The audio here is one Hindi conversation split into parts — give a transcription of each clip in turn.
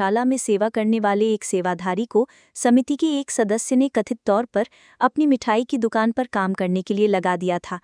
गौशाला में सेवा करने वाले एक सेवाधारी को समिति के एक सदस्य ने कथित तौर पर अपनी मिठाई की दुकान पर काम करने के लिए लगा दिया था।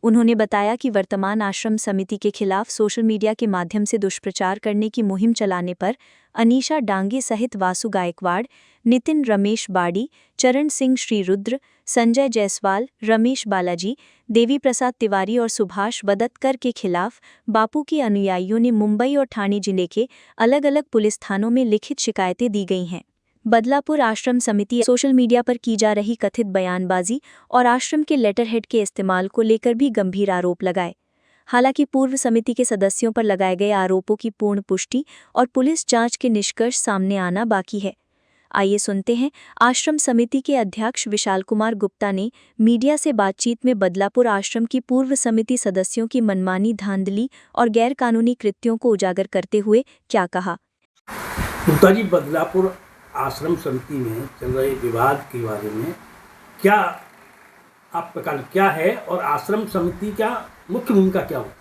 उन्होंने बताया कि वर्तमान आश्रम समिति के खिलाफ सोशल मीडिया के माध्यम से दुष्प्रचार करने की मुहिम चलाने पर अनीशा डांगे सहित वासु गायकवाड़, नितिन रमेश बाड़ी, चरण सिंह श्रीरुद्र, संजय जायसवाल, रमेश बालाजी, देवी प्रसाद तिवारी और सुभाष बदतकर के खिलाफ बापू के अनुयायियों ने मुंबई और ठाणे जिले के अलग अलग पुलिस थानों में लिखित शिकायतें दी गई हैं। बदलापुर आश्रम समिति सोशल मीडिया पर की जा रही कथित बयानबाजी और आश्रम के लेटरहेड के इस्तेमाल को लेकर भी गंभीर आरोप लगाए। हालांकि पूर्व समिति के सदस्यों पर लगाए गए आरोपों की पूर्ण पुष्टि और पुलिस जांच के निष्कर्ष सामने आना बाकी है। आइए सुनते हैं आश्रम समिति के अध्यक्ष विशाल कुमार गुप्ता ने मीडिया से बातचीत में बदलापुर आश्रम की पूर्व समिति सदस्यों की मनमानी, धांधली और गैरकानूनी कृत्यों को उजागर करते हुए क्या कहा। गुप्ता जी, बदलापुर आश्रम समिति में चल रहे विवाद के बारे में क्या आपका कहना क्या है और आश्रम समिति का मुख्य भूमिका क्या होती है?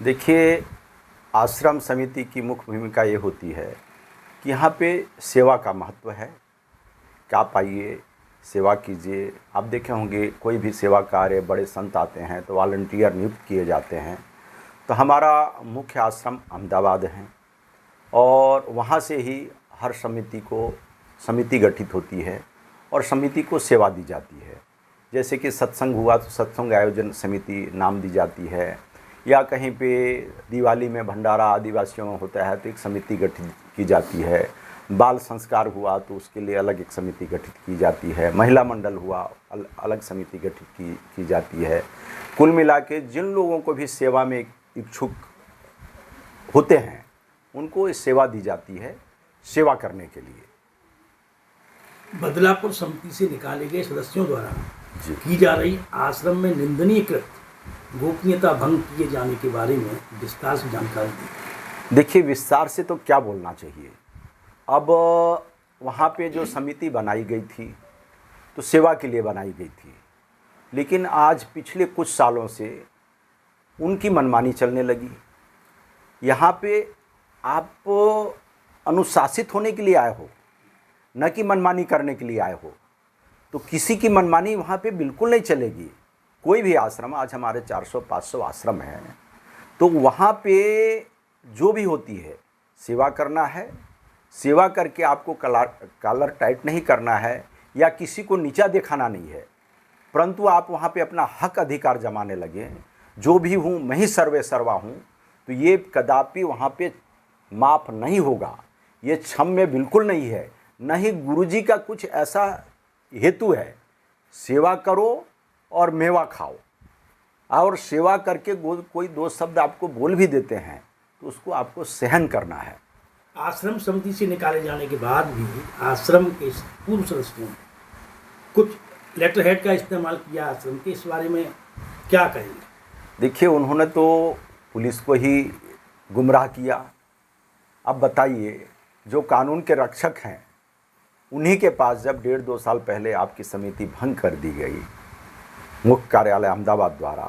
देखिए, आश्रम समिति की मुख्य भूमिका ये होती है कि यहाँ पे सेवा का महत्व है कि आप आइए, सेवा कीजिए। आप देखे होंगे कोई भी सेवा कार्य, बड़े संत आते हैं तो वॉलंटियर नियुक्त किए जाते हैं। तो हमारा मुख्य आश्रम अहमदाबाद है और वहाँ से ही हर समिति गठित होती है और समिति को सेवा दी जाती है। जैसे कि सत्संग हुआ तो सत्संग आयोजन समिति नाम दी जाती है, या कहीं पे दिवाली में भंडारा आदिवासियों में होता है तो एक समिति गठित की जाती है। बाल संस्कार हुआ तो उसके लिए अलग एक समिति गठित की जाती है। महिला मंडल हुआ अलग समिति गठित की जाती है। कुल मिला के जिन लोगों को भी सेवा में इच्छुक होते हैं उनको इस सेवा दी जाती है, सेवा करने के लिए। बदलापुर समिति से निकाले गए सदस्यों द्वारा की जा रही आश्रम में निंदनीय कृत्य, गोपनीयता भंग किए जाने के बारे में विस्तार से जानकारी दी। देखिए, विस्तार से तो क्या बोलना चाहिए। अब वहाँ पे जो समिति बनाई गई थी तो सेवा के लिए बनाई गई थी, लेकिन आज पिछले कुछ सालों से उनकी मनमानी चलने लगी। यहाँ पे आप अनुशासित होने के लिए आए हो, न कि मनमानी करने के लिए आए हो। तो किसी की मनमानी वहाँ पे बिल्कुल नहीं चलेगी। कोई भी आश्रम, आज हमारे 400-500 आश्रम हैं, तो वहाँ पे जो भी होती है सेवा करना है। सेवा करके आपको कॉलर टाइट नहीं करना है या किसी को नीचा दिखाना नहीं है, परंतु आप वहाँ पे अपना हक अधिकार जमाने लगे, जो भी हूँ मैं ही सर्वे सर्वा हूँ, तो ये कदापि वहाँ पे माफ़ नहीं होगा। ये क्षम्य बिल्कुल नहीं है। न ही गुरुजी का कुछ ऐसा हेतु है। सेवा करो और मेवा खाओ, और सेवा करके कोई दो शब्द आपको बोल भी देते हैं तो उसको आपको सहन करना है। आश्रम समिति से निकाले जाने के बाद भी आश्रम के पूर्व सदस्यों ने कुछ लेटर हेड का इस्तेमाल किया आश्रम के, इस बारे में क्या कहेंगे? देखिए, उन्होंने तो पुलिस को ही गुमराह किया। अब बताइए, जो कानून के रक्षक हैं उन्हीं के पास जब 1.5-2 साल पहले आपकी समिति भंग कर दी गई मुख्य कार्यालय अहमदाबाद द्वारा,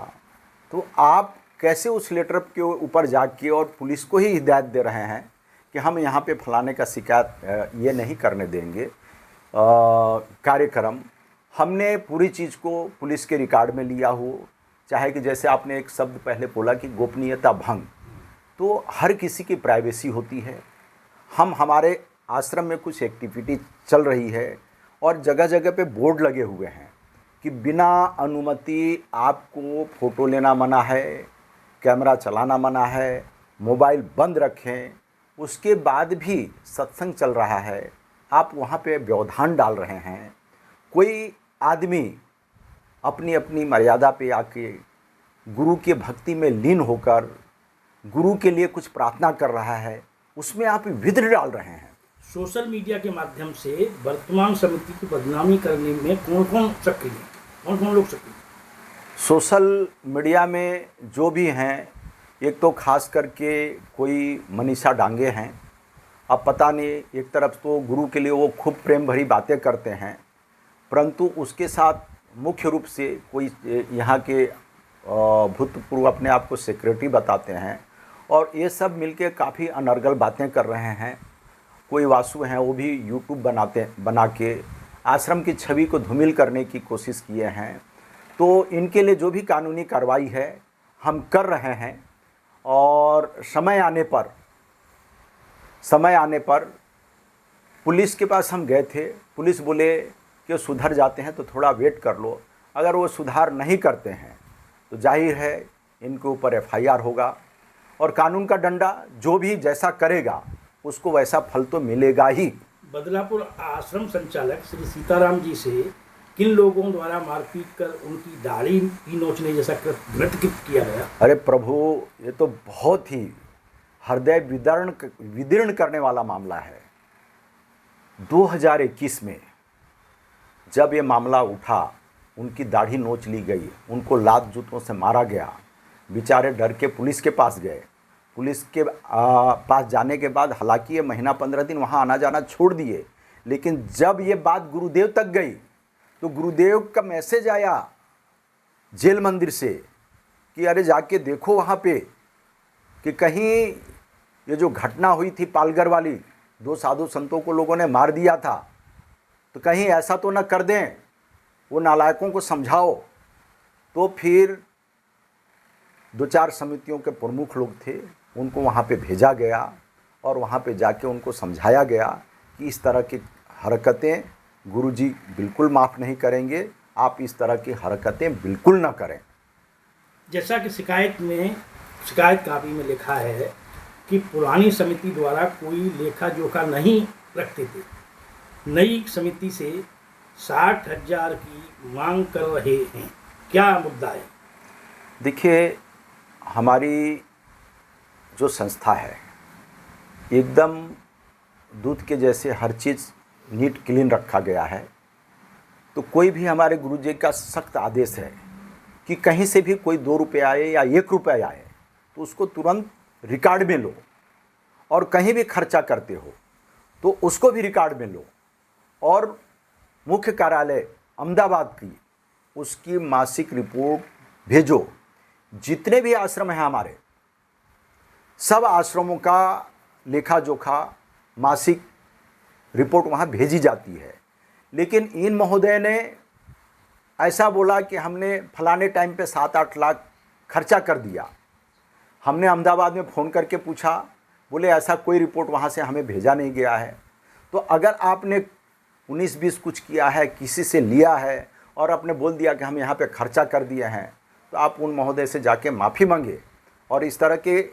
तो आप कैसे उस लेटर के ऊपर जाके और पुलिस को ही हिदायत दे रहे हैं कि हम यहाँ पे फलाने का शिकायत ये नहीं करने देंगे कार्यक्रम। हमने पूरी चीज़ को पुलिस के रिकॉर्ड में लिया हो, चाहे कि जैसे आपने एक शब्द पहले बोला कि गोपनीयता भंग, तो हर किसी की प्राइवेसी होती है। हमारे आश्रम में कुछ एक्टिविटी चल रही है और जगह जगह पे बोर्ड लगे हुए हैं कि बिना अनुमति आपको फ़ोटो लेना मना है, कैमरा चलाना मना है, मोबाइल बंद रखें। उसके बाद भी सत्संग चल रहा है, आप वहाँ पे व्यवधान डाल रहे हैं। कोई आदमी अपनी अपनी मर्यादा पे आके गुरु के भक्ति में लीन होकर गुरु के लिए कुछ प्रार्थना कर रहा है, उसमें आप विघ्न डाल रहे हैं। सोशल मीडिया के माध्यम से वर्तमान समिति की बदनामी करने में कौन कौन सक्रिय है, कौन कौन लोग सक्रिय? सोशल मीडिया में जो भी हैं, एक तो खास करके कोई मनीषा डांगे हैं। अब पता नहीं, एक तरफ तो गुरु के लिए वो खूब प्रेम भरी बातें करते हैं, परंतु उसके साथ मुख्य रूप से कोई यहाँ के भूतपूर्व अपने आप को सेक्रेटरी बताते हैं, और ये सब मिलके काफ़ी अनर्गल बातें कर रहे हैं। कोई वासु हैं वो भी यूट्यूब बना के आश्रम की छवि को धूमिल करने की कोशिश किए हैं। तो इनके लिए जो भी कानूनी कार्रवाई है हम कर रहे हैं, और समय आने पर पुलिस के पास हम गए थे। पुलिस बोले कि सुधर जाते हैं तो थोड़ा वेट कर लो, अगर वो सुधार नहीं करते हैं तो जाहिर है इनके ऊपर FIR होगा, और कानून का डंडा जो भी जैसा करेगा उसको वैसा फल तो मिलेगा ही। बदलापुर आश्रम संचालक श्री सीताराम जी से किन लोगों द्वारा मारपीट कर उनकी दाढ़ी की नोचने जैसा कृत्य किया गया? अरे प्रभु, ये तो बहुत ही हृदय विदीर्ण करने वाला मामला है। 2021 में जब ये मामला उठा, उनकी दाढ़ी नोच ली गई, उनको लात जूतों से मारा गया। बेचारे डर के पुलिस के पास गए। पुलिस के पास जाने के बाद हालांकि ये महीना 15 दिन वहाँ आना जाना छोड़ दिए, लेकिन जब ये बात गुरुदेव तक गई तो गुरुदेव का मैसेज आया जेल मंदिर से कि अरे जाके देखो वहाँ पे कि कहीं ये जो घटना हुई थी पालघर वाली, 2 साधु संतों को लोगों ने मार दिया था, तो कहीं ऐसा तो न कर दें, वो नालायकों को समझाओ। तो फिर 2-4 समितियों के प्रमुख लोग थे, उनको वहाँ पे भेजा गया और वहाँ पे जाके उनको समझाया गया कि इस तरह की हरकतें गुरुजी बिल्कुल माफ़ नहीं करेंगे, आप इस तरह की हरकतें बिल्कुल ना करें। जैसा कि शिकायत कापी में लिखा है कि पुरानी समिति द्वारा कोई लेखा जोखा नहीं रखते थे, नई समिति से 60,000 की मांग कर रहे हैं, क्या मुद्दा है? देखिए, हमारी जो संस्था है एकदम दूध के जैसे हर चीज़ नीट क्लीन रखा गया है। तो कोई भी हमारे गुरुजी का सख्त आदेश है कि कहीं से भी कोई 2 रुपये आए या 1 रुपया आए तो उसको तुरंत रिकॉर्ड में लो, और कहीं भी खर्चा करते हो तो उसको भी रिकॉर्ड में लो, और मुख्य कार्यालय अहमदाबाद की उसकी मासिक रिपोर्ट भेजो। जितने भी आश्रम हैं हमारे, सब आश्रमों का लेखा जोखा मासिक रिपोर्ट वहाँ भेजी जाती है। लेकिन इन महोदय ने ऐसा बोला कि हमने फलाने टाइम पे 7-8 लाख खर्चा कर दिया। हमने अहमदाबाद में फ़ोन करके पूछा, बोले ऐसा कोई रिपोर्ट वहाँ से हमें भेजा नहीं गया है। तो अगर आपने 19-20 कुछ किया है, किसी से लिया है और आपने बोल दिया कि हम यहाँ पे खर्चा कर दिए हैं, तो आप उन महोदय से जाके माफ़ी मांगे। और इस तरह के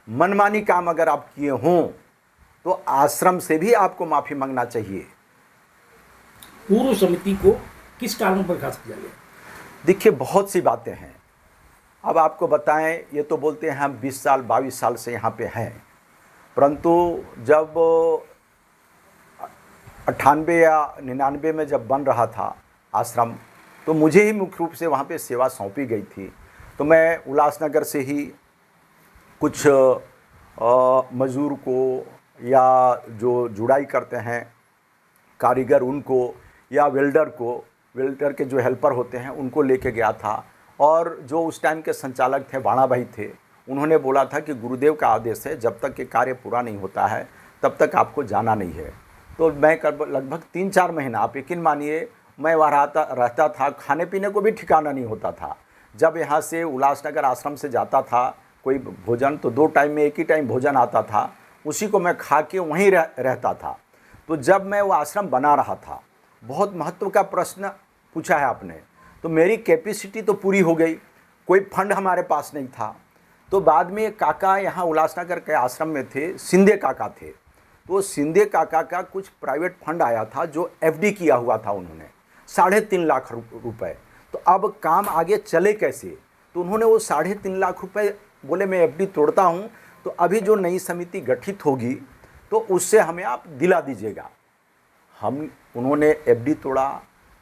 मनमानी काम अगर आप किए हों तो आश्रम से भी आपको माफ़ी मांगना चाहिए। पूर्व समिति को किस कारण पर बर्खास्त किया गया? देखिए, बहुत सी बातें हैं। अब आपको बताएं, ये तो बोलते हैं हम 20 साल 22 साल से यहाँ पे हैं, परंतु जब 98 या 99 में जब बन रहा था आश्रम, तो मुझे ही मुख्य रूप से वहाँ पे सेवा सौंपी गई थी। तो मैं उल्लासनगर से ही कुछ मज़दूर को या जो जुड़ाई करते हैं कारीगर, उनको या वेल्डर के जो हेल्पर होते हैं उनको लेके गया था। और जो उस टाइम के संचालक थे, बाणा भाई थे, उन्होंने बोला था कि गुरुदेव का आदेश है, जब तक ये कार्य पूरा नहीं होता है तब तक आपको जाना नहीं है। तो मैं लगभग 3-4 महीना, आप यकीन मानिए, मैं वहाँ रहता था, खाने पीने को भी ठिकाना नहीं होता था। जब यहाँ से उल्लासनगर आश्रम से जाता था कोई भोजन, तो 2 टाइम में 1 ही टाइम भोजन आता था, उसी को मैं खा के वहीं रहता था। तो जब मैं वो आश्रम बना रहा था, बहुत महत्व का प्रश्न पूछा है आपने, तो मेरी कैपेसिटी तो पूरी हो गई, कोई फंड हमारे पास नहीं था। तो बाद में एक काका यहाँ उल्लासनगर के आश्रम में थे, सिंधे काका थे। तो सिंधे काका का कुछ प्राइवेट फंड आया था जो FD किया हुआ था उन्होंने, 3.5 लाख रुपए। तो अब काम आगे चले कैसे? तो उन्होंने वो 3.5 लाख रुपए बोले मैं FD तोड़ता हूँ, तो अभी जो नई समिति गठित होगी तो उससे हमें आप दिला दीजिएगा। उन्होंने FD तोड़ा,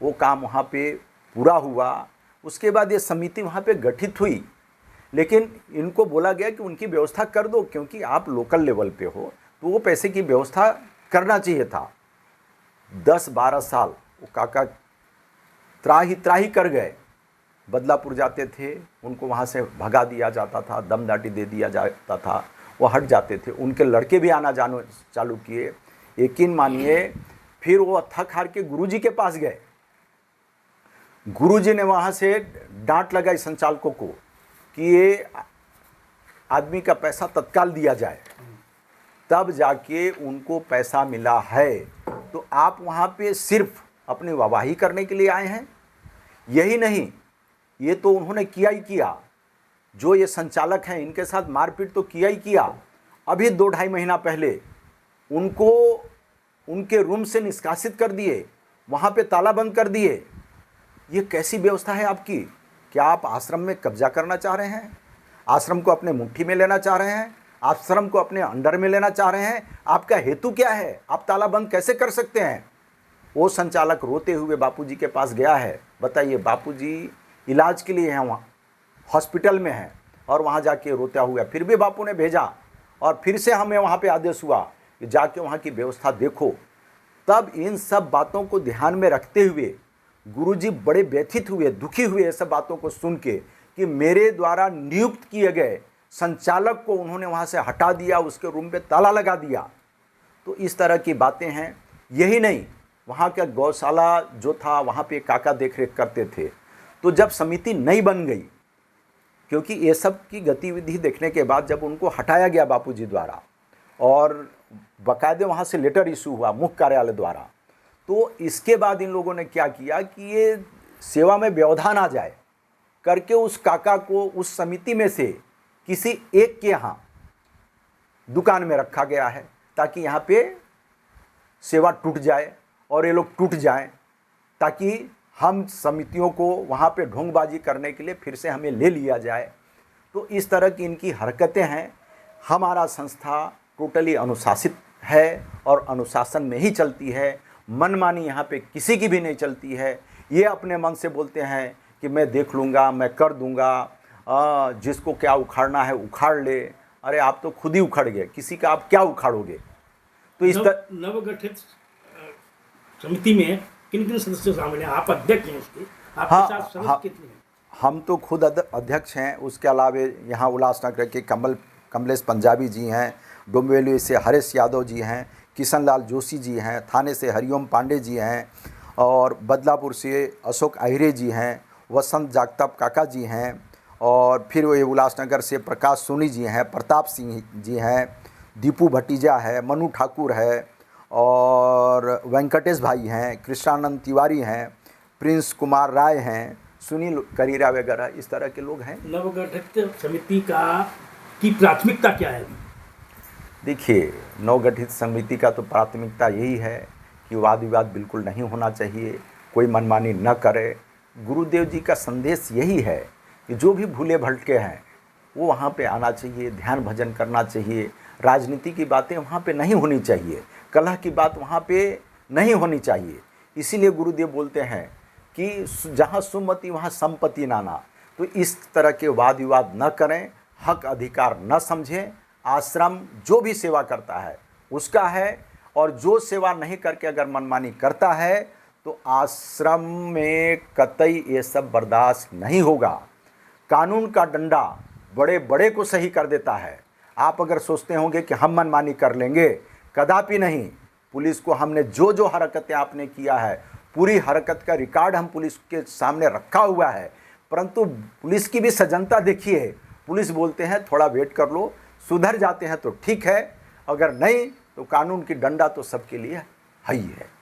वो काम वहाँ पे पूरा हुआ। उसके बाद ये समिति वहाँ पे गठित हुई, लेकिन इनको बोला गया कि उनकी व्यवस्था कर दो, क्योंकि आप लोकल लेवल पे हो, तो वो पैसे की व्यवस्था करना चाहिए था। 10-12 साल वो काका त्राही कर गए। बदलापुर जाते थे, उनको वहाँ से भगा दिया जाता था, दमदाटी दे दिया जाता था, वो हट जाते थे। उनके लड़के भी आना जाना चालू किए। यकीन मानिए, फिर वो थक हार के गुरुजी के पास गए। गुरुजी ने वहाँ से डांट लगाई संचालकों को कि ये आदमी का पैसा तत्काल दिया जाए, तब जाके उनको पैसा मिला है। तो आप वहाँ पे सिर्फ अपनी वाहवाही करने के लिए आए हैं? यही नहीं, ये तो उन्होंने किया ही किया। जो ये संचालक हैं इनके साथ मारपीट तो किया ही किया। अभी 2-2.5 महीना पहले उनको उनके रूम से निष्कासित कर दिए, वहाँ पे ताला बंद कर दिए। ये कैसी व्यवस्था है आपकी? क्या आप आश्रम में कब्जा करना चाह रहे हैं? आश्रम को अपने मुट्ठी में लेना चाह रहे हैं? आश्रम को अपने अंडर में लेना चाह रहे हैं? आपका हेतु क्या है? आप ताला बंद कैसे कर सकते हैं? वो संचालक रोते हुए बापूजी के पास गया है। बताइए, बापूजी इलाज के लिए हैं, वहाँ हॉस्पिटल में हैं, और वहाँ जाके रोता हुआ फिर भी बापू ने भेजा, और फिर से हमें वहाँ पे आदेश हुआ कि जाके वहाँ की व्यवस्था देखो। तब इन सब बातों को ध्यान में रखते हुए गुरुजी बड़े व्यथित हुए, दुखी हुए ये सब बातों को सुन के कि मेरे द्वारा नियुक्त किए गए संचालक को उन्होंने वहाँ से हटा दिया, उसके रूम पे ताला लगा दिया। तो इस तरह की बातें हैं। यही नहीं, वहाँ का गौशाला जो था वहाँ पे काका देखरेख करते थे। तो जब समिति नहीं बन गई, क्योंकि ये सब की गतिविधि देखने के बाद जब उनको हटाया गया बापूजी द्वारा और बाकायदे वहाँ से लेटर इशू हुआ मुख्य कार्यालय द्वारा, तो इसके बाद इन लोगों ने क्या किया कि ये सेवा में व्यवधान आ जाए करके उस काका को उस समिति में से किसी एक के यहाँ दुकान में रखा गया है, ताकि यहाँ पे सेवा टूट जाए और ये लोग टूट जाएं, ताकि हम समितियों को वहाँ पे ढोंगबाजी करने के लिए फिर से हमें ले लिया जाए। तो इस तरह की इनकी हरकतें हैं। हमारा संस्था टोटली अनुशासित है और अनुशासन में ही चलती है। मनमानी यहाँ पे किसी की भी नहीं चलती है। ये अपने मन से बोलते हैं कि मैं देख लूँगा, मैं कर दूँगा, जिसको क्या उखाड़ना है उखाड़ ले। अरे आप तो खुद ही उखड़ गए, किसी का आप क्या उखाड़ोगे? तो इस नवगठित समिति में किन किन सदस्य शामिल हैं? आप अध्यक्ष हैं उसके, आपके साथ सदस्य कितने हैं? हम तो खुद अध्यक्ष हैं। उसके अलावा यहाँ उल्लासनगर के कमलेश पंजाबी जी हैं, डोंबिवली से हरेश यादव जी हैं, किशन लाल जोशी जी हैं, थाने से हरिओम पांडे जी हैं, और बदलापुर से अशोक आहिरे जी हैं, वसंत जागताप काका जी हैं, और फिर वो उल्लासनगर से प्रकाश सोनी जी हैं, प्रताप सिंह जी हैं, दीपू भतीजा है, मनु ठाकुर है, और वेंकटेश भाई हैं, कृष्णानंद तिवारी हैं, प्रिंस कुमार राय हैं, सुनील करीरा वगैरह, इस तरह के लोग हैं। नवगठित समिति की प्राथमिकता क्या है? देखिए, नवगठित समिति का तो प्राथमिकता यही है कि वाद विवाद बिल्कुल नहीं होना चाहिए, कोई मनमानी न करे। गुरुदेव जी का संदेश यही है कि जो भी भूले भटके हैं वो वहाँ पे आना चाहिए, ध्यान भजन करना चाहिए। राजनीति की बातें वहाँ पे नहीं होनी चाहिए, कलह की बात वहाँ पे नहीं होनी चाहिए। इसीलिए गुरुदेव बोलते हैं कि जहाँ सुमति वहाँ संपत्ति नाना। तो इस तरह के वाद विवाद न करें, हक अधिकार न समझें। आश्रम जो भी सेवा करता है उसका है, और जो सेवा नहीं करके अगर मनमानी करता है तो आश्रम में कतई ये सब बर्दाश्त नहीं होगा। कानून का डंडा बड़े बड़े को सही कर देता है। आप अगर सोचते होंगे कि हम मनमानी कर लेंगे, कदापि नहीं। पुलिस को हमने जो जो हरकतें आपने किया है, पूरी हरकत का रिकॉर्ड हम पुलिस के सामने रखा हुआ है। परंतु पुलिस की भी सजनता देखिए, पुलिस बोलते हैं थोड़ा वेट कर लो, सुधर जाते हैं तो ठीक है, अगर नहीं तो कानून की डंडा तो सबके लिए है ही है।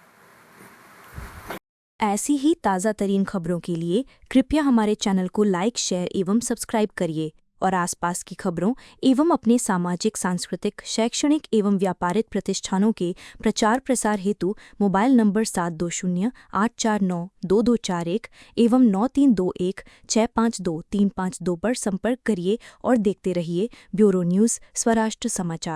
ऐसी ही ताज़ा तरीन खबरों के लिए कृपया हमारे चैनल को लाइक, शेयर एवं सब्सक्राइब करिए, और आसपास की खबरों एवं अपने सामाजिक, सांस्कृतिक, शैक्षणिक एवं व्यापारिक प्रतिष्ठानों के प्रचार प्रसार हेतु मोबाइल नंबर 7208492241 एवं 9321652352 पर संपर्क करिए और देखते रहिए ब्यूरो न्यूज़ स्वराष्ट्र समाचार।